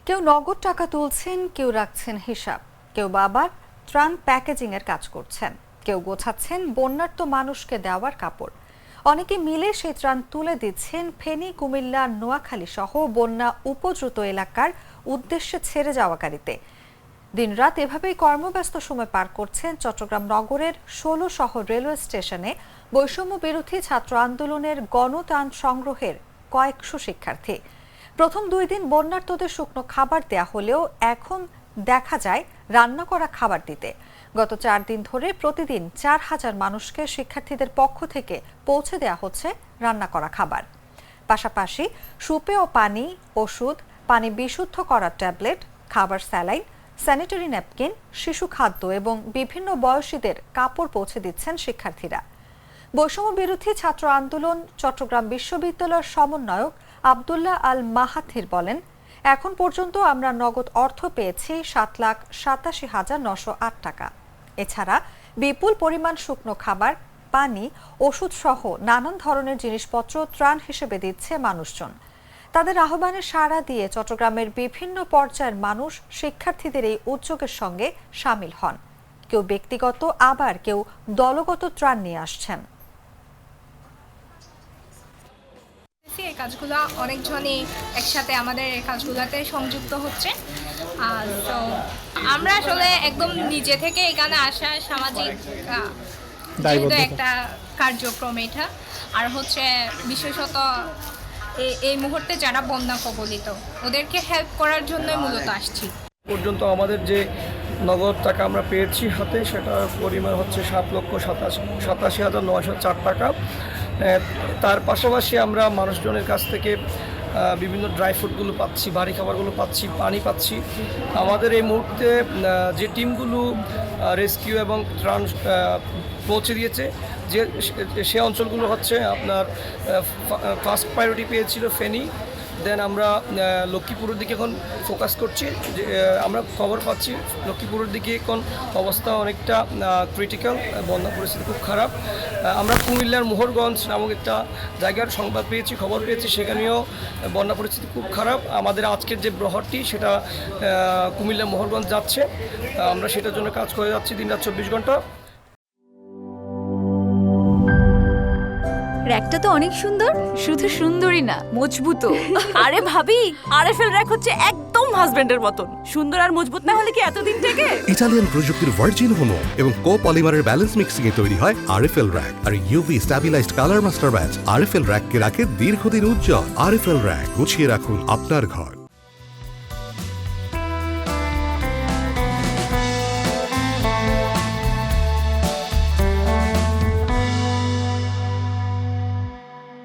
কেউ নগদ টাকা তুলছেন, কেউ রাখছেন হিসাব, কেউ বা আবার ত্রাণ প্যাকেজিং এর কাজ করছেন, কেউ গোছাচ্ছেন বন্যার্ত মানুষকে দেওয়ার কাপড়। অনেকে মিলে সেই ত্রাণ তুলে দিচ্ছেন ফেনী, কুমিল্লা, নোয়াখালী সহ বন্যা উপদ্রুত এলাকার উদ্দেশ্যে ছেড়ে যাওয়া গাড়িতে। দিনরাত এভাবেই কর্মব্যস্ত সময় পার করছেন চট্টগ্রাম নগরের ১৬ শহর রেলওয়ে স্টেশনে বৈষম্য বিরোধী ছাত্র আন্দোলনের গণত্রাণ সংগ্রহের কয়েকশো শিক্ষার্থী। প্রথম ২ দিন বন্যার্তদের শুকনো খাবার দেয়া হলেও এখন দেখা যায় রান্না করা খাবার দিতে। গত ৪ দিন ধরে প্রতিদিন ৪,০০০ মানুষকে শিক্ষার্থীদের পক্ষ থেকে পৌঁছে দেওয়া হচ্ছে রান্না করা খাবার। পাশাপাশি সুপেয় পানি, ওষুধ, পানি বিশুদ্ধ করার ট্যাবলেট, খাবার স্যালাইন, স্যানিটারি ন্যাপকিন, শিশু খাদ্য এবং বিভিন্ন বয়সীদের কাপড় পৌঁছে দিচ্ছেন শিক্ষার্থীরা। বৈষম্য বিরোধী ছাত্র আন্দোলন চট্টগ্রাম বিশ্ববিদ্যালয়ের সমন্বয়ক আব্দুল্লাহ আল মাহাথির বলেন, এখন পর্যন্ত আমরা নগদ অর্থ পেয়েছি ৭,৮৭,৯০৮ টাকা। এছাড়া বিপুল পরিমাণ শুকনো খাবার, পানি, ওষুধ সহ নানান ধরনের জিনিসপত্র ত্রাণ হিসেবে দিচ্ছে মানুষজন। তাদের আহ্বানে সাড়া দিয়ে চট্টগ্রামের বিভিন্ন পর্যায়ের মানুষ শিক্ষার্থীদের এই উদ্যোগের সঙ্গে সামিল হন। কেউ ব্যক্তিগত, আবার কেউ দলগত ত্রাণ নিয়ে আসছেন। এই কাজগুলো অনেকজনই একসাথে আমাদের এই কাজগুলোতে সংযুক্ত হচ্ছে। তো আমরা আসলে একদম নিজে থেকে এখানে আসা সামাজিক যেহেতু একটা কার্যক্রম এটা, আর হচ্ছে বিশেষত এই মুহূর্তে যারা বন্যা কবলিত ওদেরকে হেল্প করার জন্যই মূলত আসছি। পর্যন্ত আমাদের যে নগদ টাকা আমরা পেয়েছি হাতে, সেটার পরিমাণ হচ্ছে ৭,৮৭,৯০৪ টাকা। তার পাশাপাশি আমরা মানুষজনের কাছ থেকে বিভিন্ন ড্রাই ফ্রুটগুলো পাচ্ছি, ভারী খাবারগুলো পাচ্ছি, পানি পাচ্ছি। আমাদের এই মুহূর্তে যে টিমগুলো রেস্কিউ এবং ত্রাণ পৌঁছে দিয়েছে, সে অঞ্চলগুলো হচ্ছে আপনার ফার্স্ট প্রায়োরিটি পেয়েছিল ফেনী, দেন আমরা লক্ষ্মীপুরের দিকে এখন ফোকাস করছি। যে আমরা খবর পাচ্ছি লক্ষ্মীপুরের দিকে এখন অবস্থা অনেকটা ক্রিটিক্যাল, বন্যা পরিস্থিতি খুব খারাপ। আমরা কুমিল্লার মোহরগঞ্জ নামক একটা জায়গার সংবাদ পেয়েছি, খবর পেয়েছি, সেখানেও বন্যা পরিস্থিতি খুব খারাপ। আমাদের আজকের যে বহরটি সেটা কুমিল্লা মোহরগঞ্জ যাচ্ছে, আমরা সেটার জন্য কাজ করে যাচ্ছি দিনরাত ২৪ ঘন্টা। র্যাকটা তো অনেক সুন্দর, শুধু সুন্দরই না, মজবুতও। আরে ভাবি, আরএফএল র্যাক হচ্ছে একদম হাজবেন্ডের মতন। সুন্দর আর মজবুত না হলে কি এতদিন থেকে? ইতালিয়ান প্রযুক্তির ভার্জিন হোনো এবং কো-পলিমারের ব্যালেন্স মিক্সিং এ তৈরি হয় আরএফএল র্যাক। আর UV stabilised colour master batch RFL র্যাককে রাখে দীর্ঘদিন উজ্জ্বল। আরএফএল র্যাক, গুছিয়ে রাখুন আপনার ঘর।